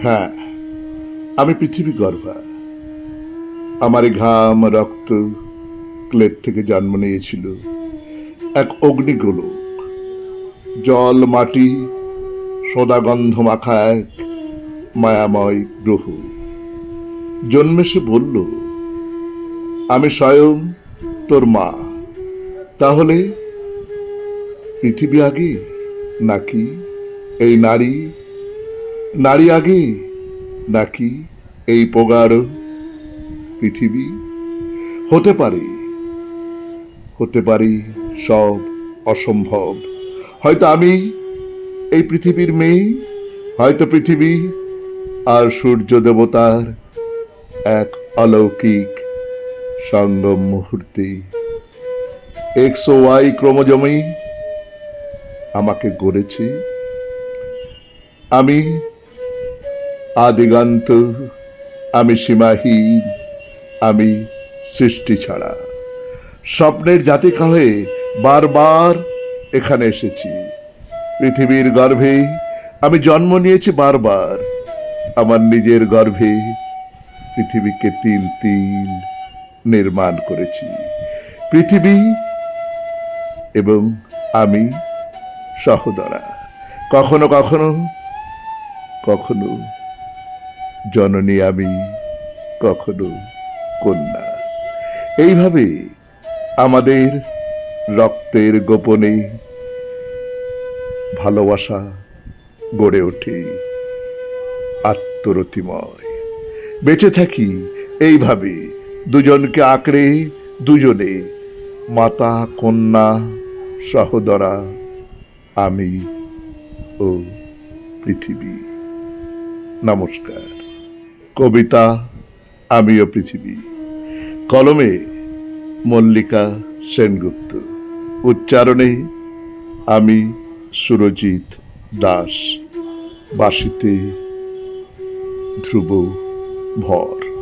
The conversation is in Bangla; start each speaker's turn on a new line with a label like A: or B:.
A: হ্যাঁ, আমি পৃথিবী গর্ভা। আমার এই ঘাম রক্ত ক্লেদ থেকে জন্ম নিয়েছিল এক অগ্নিগোলক। জল মাটি সদাগন্ধ মাখা এক মায়াময় গ্রহ। জন্মে সে বলল, আমি স্বয়ং তোর মা। তাহলে পৃথিবী আগে নাকি এই নারী? নারী আগে নাকি এই পোগাড় পৃথিবী? হতে পারে, হতে পারি সব অসম্ভব। হয়তো আমি এই পৃথিবীর মেয়ে, হয়তো পৃথিবী আর সূর্য দেবতার এক অলৌকিক সঙ্গম মুহূর্তে। এক্স ও ওয়াই ক্রোমোজোমে আমাকে গড়েছে। আমি আদিগন্ত, আমি সীমাহীন, আমি সৃষ্টি ছাড়া। স্বপ্নের জাতিকা হয়ে বারবার এখানে এসেছি। পৃথিবীর গর্ভে আমি জন্ম নিয়েছি বারবার। আমার নিজের গর্ভে পৃথিবীকে তিল তিল নির্মাণ করেছি। পৃথিবী এবং আমি সহোদরা। কখনো কখনো কখনো জননী আমি, কখনো কন্যা। এইভাবে আমাদের রক্তের গোপনে ভালোবাসা গড়ে ওঠে আত্মরতিময়। বেঁচে থাকি এইভাবে, দুজনকে আঁকড়ে, দুজনে, মাতা কন্যা সহোদরা, আমি ও পৃথিবী। নমস্কার। কবিতা আমিও পৃথিবী। কলমে মল্লিকা সেনগুপ্ত। উচ্চারণে আমি সুরজিৎ দাস। বাঁশিতে ধ্রুব ভর।